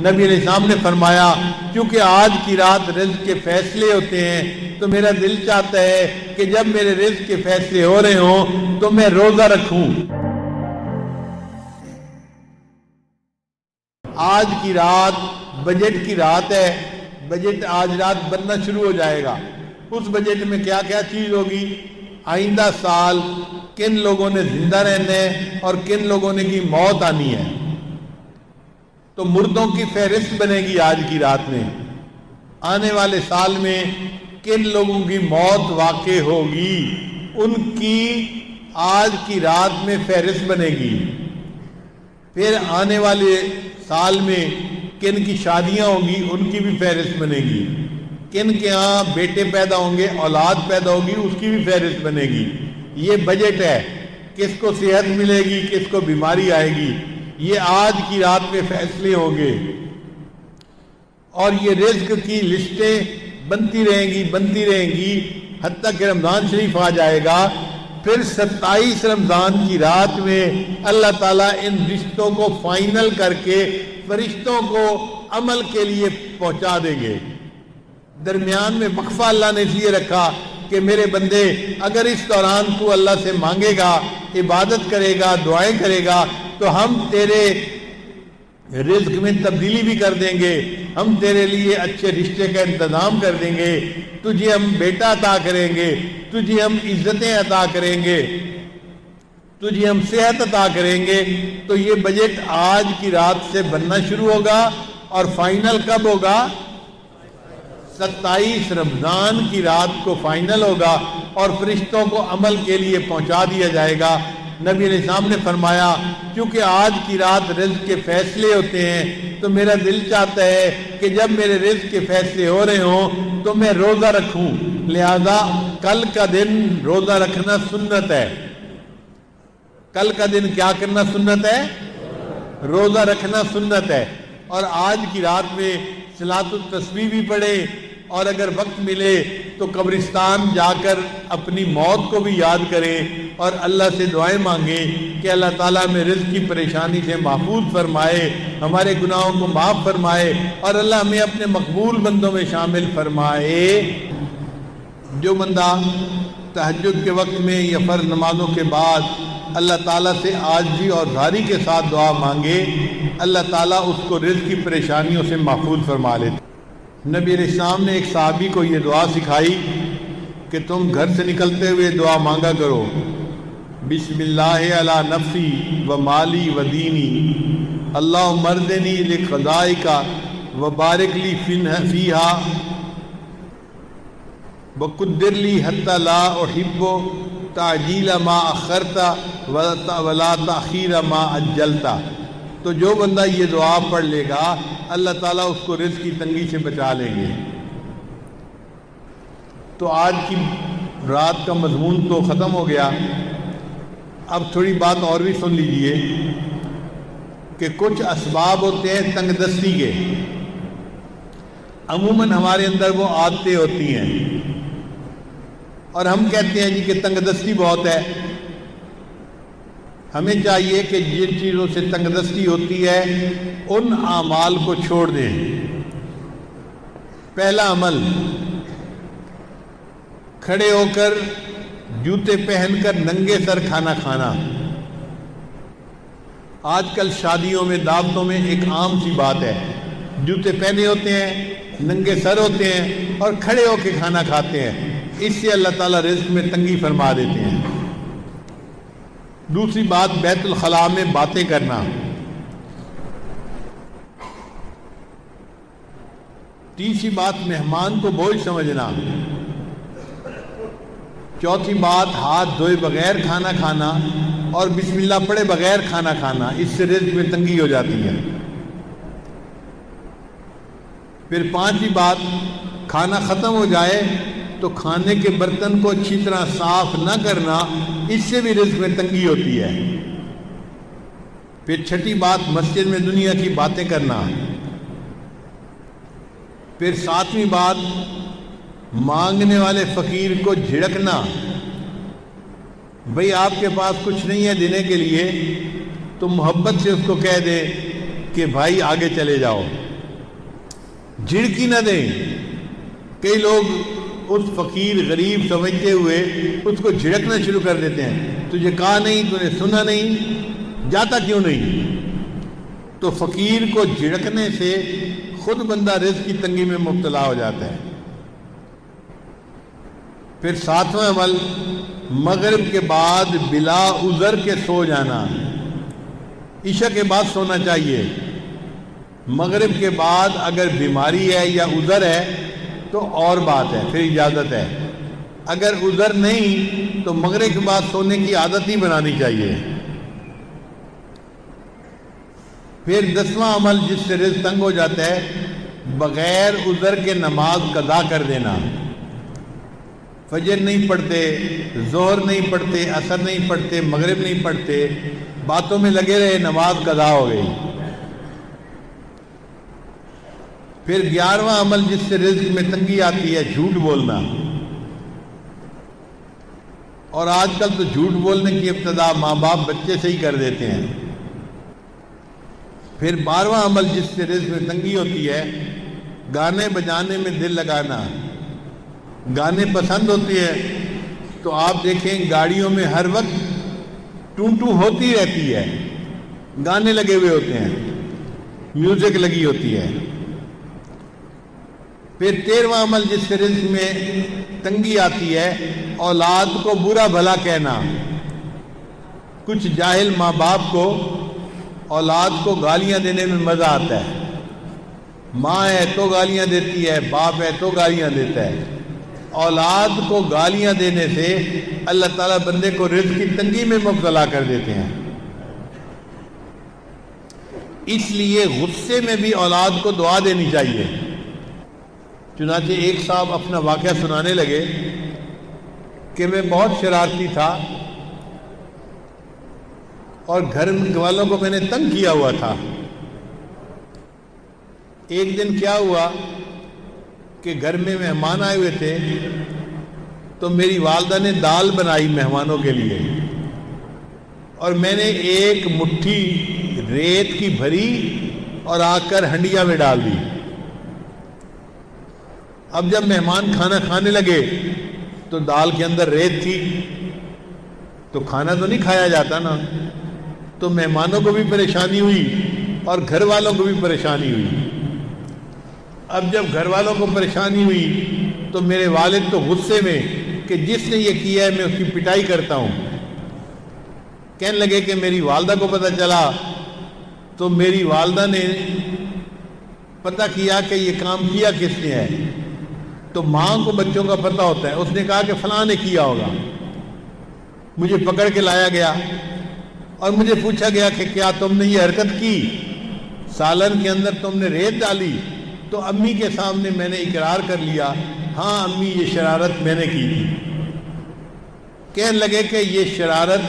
نبی علیہ السلام نے فرمایا کیونکہ آج کی رات رزق کے فیصلے ہوتے ہیں تو میرا دل چاہتا ہے کہ جب میرے رزق کے فیصلے ہو رہے ہوں تو میں روزہ رکھوں۔ آج کی رات بجٹ کی رات ہے، بجٹ آج رات بننا شروع ہو جائے گا۔ اس بجٹ میں کیا کیا چیز ہوگی، آئندہ سال کن لوگوں نے زندہ رہنا ہے اور کن لوگوں نے کی موت آنی ہے، تو مردوں کی فہرست بنے گی آج کی رات میں۔ آنے والے سال میں کن لوگوں کی موت واقع ہوگی ان کی آج کی رات میں فہرست بنے گی۔ پھر آنے والے سال میں کن کی شادیاں ہوں گی ان کی بھی فہرست بنے گی، کن کے ہاں بیٹے پیدا ہوں گے، اولاد پیدا ہوگی، اس کی بھی فہرست بنے گی۔ یہ بجٹ ہے، کس کو صحت ملے گی، کس کو بیماری آئے گی، یہ آج کی رات میں فیصلے ہوں گے۔ اور یہ رزق کی لسٹیں بنتی رہیں گی حتیٰ کہ رمضان شریف آ جائے گا۔ پھر 27 رمضان کی رات میں اللہ تعالیٰ ان رشتوں کو فائنل کر کے فرشتوں کو عمل کے لیے پہنچا دیں گے۔ درمیان میں وقفہ اللہ نے اس لیے رکھا کہ میرے بندے اگر اس دوران تو اللہ سے مانگے گا، عبادت کرے گا، دعائیں کرے گا تو ہم تیرے رزق میں تبدیلی بھی کر دیں گے، ہم تیرے لیے اچھے رشتے کا انتظام کر دیں گے، تجھے ہم بیٹا عطا کریں گے، تجھے ہم عزتیں عطا کریں گے، تجھے ہم صحت عطا کریں گے۔ تو یہ بجٹ آج کی رات سے بننا شروع ہوگا اور فائنل کب ہوگا؟ 27 رمضان کی رات کو فائنل ہوگا اور فرشتوں کو عمل کے لیے پہنچا دیا جائے گا۔ نبی علیہ السلام نے فرمایا کیونکہ آج کی رات رزق کے فیصلے ہوتے ہیں تو میرا دل چاہتا ہے کہ جب میرے رزق کے فیصلے ہو رہے ہوں تو میں روزہ رکھوں، لہذا کل کا دن روزہ رکھنا سنت ہے۔ کل کا دن کیا کرنا سنت ہے؟ روزہ رکھنا سنت ہے۔ اور آج کی رات میں صلاۃ التسبیح بھی پڑھے اور اگر وقت ملے تو قبرستان جا کر اپنی موت کو بھی یاد کریں اور اللہ سے دعائیں مانگیں کہ اللہ تعالیٰ میں رزق کی پریشانی سے محفوظ فرمائے، ہمارے گناہوں کو معاف فرمائے اور اللہ ہمیں اپنے مقبول بندوں میں شامل فرمائے۔ جو بندہ تہجد کے وقت میں یا فرض نمازوں کے بعد اللہ تعالیٰ سے عاجزی اور زاری کے ساتھ دعا مانگے، اللہ تعالیٰ اس کو رزق کی پریشانیوں سے محفوظ فرما لیتے۔ نبی علیہ السلام نے ایک صحابی کو یہ دعا سکھائی کہ تم گھر سے نکلتے ہوئے دعا مانگا کرو، بسم اللہ علی نفسی و مالی و دینی، اللہم مردنی لقضائک و بارک لی فیہا وقدر لی حتی لا احب تعجیل ما اخرت ولا تاخیر ما عجلت۔ تو جو بندہ یہ دعا پڑھ لے گا اللہ تعالیٰ اس کو رزق کی تنگی سے بچا لیں گے۔ تو آج کی رات کا مضمون تو ختم ہو گیا، اب تھوڑی بات اور بھی سن لیجئے کہ کچھ اسباب ہوتے ہیں تنگ دستی کے، عموماً ہمارے اندر وہ عادتیں ہوتی ہیں اور ہم کہتے ہیں جی کہ تنگ دستی بہت ہے۔ ہمیں چاہیے کہ جن چیزوں سے تنگ دستی ہوتی ہے ان اعمال کو چھوڑ دیں۔ پہلا عمل، کھڑے ہو کر جوتے پہن کر ننگے سر کھانا کھانا۔ آج کل شادیوں میں، دعوتوں میں ایک عام سی بات ہے، جوتے پہنے ہوتے ہیں، ننگے سر ہوتے ہیں اور کھڑے ہو کے کھانا کھاتے ہیں۔ اس سے اللہ تعالیٰ رزق میں تنگی فرما دیتے ہیں۔ دوسری بات، بیت الخلاء میں باتیں کرنا۔ تیسری بات، مہمان کو بوجھ سمجھنا۔ چوتھی بات، ہاتھ دھوئے بغیر کھانا کھانا اور بسم اللہ پڑھے بغیر کھانا کھانا، اس سے رزق میں تنگی ہو جاتی ہے۔ پھر پانچویں بات، کھانا ختم ہو جائے تو کھانے کے برتن کو اچھی طرح صاف نہ کرنا، اس سے بھی رزق میں تنگی ہوتی ہے۔ پھر چھٹی بات، مسجد میں دنیا کی باتیں کرنا۔ پھر ساتویں بات، مانگنے والے فقیر کو جھڑکنا۔ بھئی آپ کے پاس کچھ نہیں ہے دینے کے لیے تو محبت سے اس کو کہہ دے کہ بھائی آگے چلے جاؤ، جھڑکی نہ دیں۔ کئی لوگ اس فقیر غریب سمجھتے ہوئے اس کو جھڑکنا شروع کر دیتے ہیں، تجھے کہا نہیں، تو نے سنا نہیں، جاتا کیوں نہیں؟ تو فقیر کو جھڑکنے سے خود بندہ رزق کی تنگی میں مبتلا ہو جاتا ہے۔ پھر ساتواں عمل، مغرب کے بعد بلا عذر کے سو جانا۔ عشاء کے بعد سونا چاہیے، مغرب کے بعد اگر بیماری ہے یا عذر ہے تو اور بات ہے، پھر اجازت ہے۔ اگر عذر نہیں تو مغرب کے بعد سونے کی عادت ہی بنانی چاہیے۔ پھر 10واں عمل جس سے رزق تنگ ہو جاتا ہے، بغیر عذر کے نماز قضا کر دینا۔ فجر نہیں پڑھتے، ظہر نہیں پڑھتے، عصر نہیں پڑھتے، مغرب نہیں پڑھتے، باتوں میں لگے رہے، نماز قضا ہو گئی۔ پھر 11واں عمل جس سے رزق میں تنگی آتی ہے، جھوٹ بولنا۔ اور آج کل تو جھوٹ بولنے کی ابتدا ماں باپ بچے سے ہی کر دیتے ہیں۔ پھر 12واں عمل جس سے رزق میں تنگی ہوتی ہے، گانے بجانے میں دل لگانا۔ گانے پسند ہوتے ہیں تو آپ دیکھیں گاڑیوں میں ہر وقت ٹون ٹون ہوتی رہتی ہے، گانے لگے ہوئے ہوتے ہیں، میوزک لگی ہوتی ہے۔ پھر 13واں عمل جس سے رزق میں تنگی آتی ہے، اولاد کو برا بھلا کہنا۔ کچھ جاہل ماں باپ کو اولاد کو گالیاں دینے میں مزہ آتا ہے، ماں ہے تو گالیاں دیتی ہے، باپ ہے تو گالیاں دیتا ہے۔ اولاد کو گالیاں دینے سے اللہ تعالیٰ بندے کو رزق کی تنگی میں مبتلا کر دیتے ہیں۔ اس لیے غصے میں بھی اولاد کو دعا دینی چاہیے۔ چنانچہ ایک صاحب اپنا واقعہ سنانے لگے کہ میں بہت شرارتی تھا اور گھر والوں کو میں نے تنگ کیا ہوا تھا۔ ایک دن کیا ہوا کہ گھر میں مہمان آئے ہوئے تھے تو میری والدہ نے دال بنائی مہمانوں کے لیے، اور میں نے ایک مٹھی ریت کی بھری اور آ کر ہنڈیا میں ڈال دی۔ اب جب مہمان کھانا کھانے لگے تو دال کے اندر ریت تھی، تو کھانا تو نہیں کھایا جاتا نا، تو مہمانوں کو بھی پریشانی ہوئی اور گھر والوں کو بھی پریشانی ہوئی۔ اب جب گھر والوں کو پریشانی ہوئی تو میرے والد تو غصے میں کہ جس نے یہ کیا ہے میں اس کی پٹائی کرتا ہوں۔ کہنے لگے کہ میری والدہ کو پتہ چلا تو میری والدہ نے پتہ کیا کہ یہ کام کیا کس نے ہے، تو ماں کو بچوں کا پتہ ہوتا ہے، اس نے کہا کہ فلاں نے کیا ہوگا۔ مجھے پکڑ کے لایا گیا اور مجھے پوچھا گیا کہ کیا تم نے یہ حرکت کی، سالن کے اندر تم نے ریت ڈالی؟ تو امی کے سامنے میں نے اقرار کر لیا، ہاں امی یہ شرارت میں نے کی تھی۔ کہنے لگے کہ یہ شرارت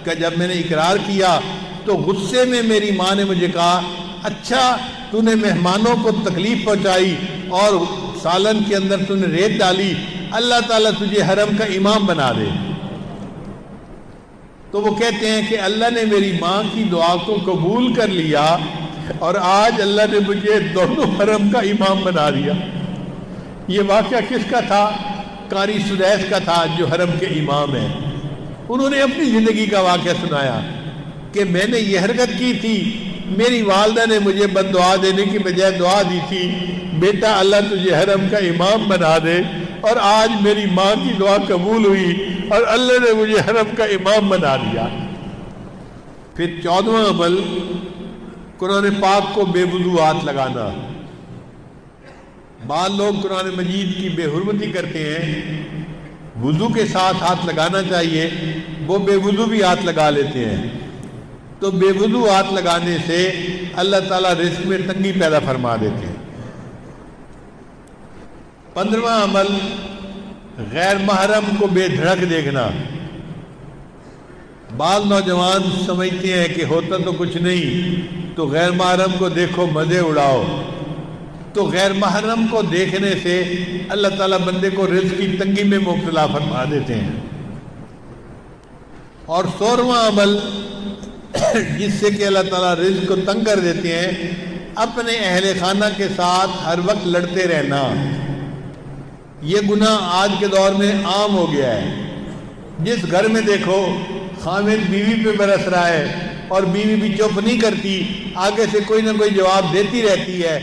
کا جب میں نے اقرار کیا تو غصے میں میری ماں نے مجھے کہا، اچھا تو نے مہمانوں کو تکلیف پہنچائی اور سالن کے اندر تو نے ریت ڈالی، اللہ تعالیٰ تجھے حرم کا امام بنا دے۔ تو وہ کہتے ہیں کہ اللہ نے میری ماں کی دعا کو قبول کر لیا اور آج اللہ نے مجھے دونوں حرم کا امام بنا دیا۔ یہ واقعہ کس کا تھا؟ قاری سدیس کا تھا جو حرم کے امام ہیں۔ انہوں نے اپنی زندگی کا واقعہ سنایا کہ میں نے یہ حرکت کی تھی، میری والدہ نے مجھے بد دعا دینے کی بجائے دعا دی تھی، بیٹا اللہ تجھے حرم کا امام بنا دے، اور آج میری ماں کی دعا قبول ہوئی اور اللہ نے مجھے حرم کا امام بنا دیا۔ پھر 14واں عمل، قرآن پاک کو بے وضو ہاتھ لگانا۔ بعض لوگ قرآن مجید کی بے حرمتی کرتے ہیں، وضو کے ساتھ ہاتھ لگانا چاہیے، وہ بے وضو بھی ہاتھ لگا لیتے ہیں۔ تو بے وضو ہاتھ لگانے سے اللہ تعالیٰ رزق میں تنگی پیدا فرما دیتے ہیں۔ 15واں عمل، غیر محرم کو بے دھڑک دیکھنا۔ بعض نوجوان سمجھتے ہیں کہ ہوتا تو کچھ نہیں تو غیر محرم کو دیکھو مزے اڑاؤ، تو غیر محرم کو دیکھنے سے اللہ تعالیٰ بندے کو رزق کی تنگی میں مبتلا فرما دیتے ہیں۔ اور 16واں عمل جس سے کہ اللہ تعالیٰ رزق کو تنگ کر دیتے ہیں، اپنے اہل خانہ کے ساتھ ہر وقت لڑتے رہنا، یہ گناہ آج کے دور میں عام ہو گیا ہے۔ جس گھر میں دیکھو خاوند بیوی پہ برس رہا ہے اور بیوی بھی چپ نہیں کرتی، آگے سے کوئی نہ کوئی جواب دیتی رہتی ہے،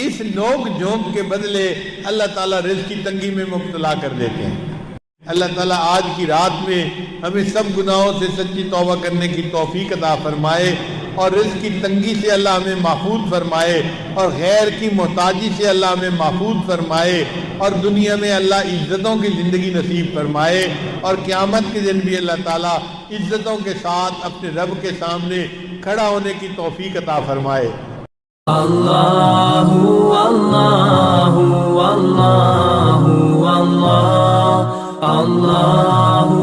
اس نوک جھونک کے بدلے اللہ تعالیٰ رزق کی تنگی میں مبتلا کر دیتے ہیں۔ اللہ تعالیٰ آج کی رات میں ہمیں سب گناہوں سے سچی توبہ کرنے کی توفیق عطا فرمائے، اور رزق کی تنگی سے اللہ ہمیں محفوظ فرمائے، اور غیر کی محتاجی سے اللہ ہمیں محفوظ فرمائے، اور دنیا میں اللہ عزتوں کی زندگی نصیب فرمائے، اور قیامت کے دن بھی اللہ تعالیٰ عزتوں کے ساتھ اپنے رب کے سامنے کھڑا ہونے کی توفیق عطا فرمائے۔ اللہ اللہ اللہ اللہ اللہ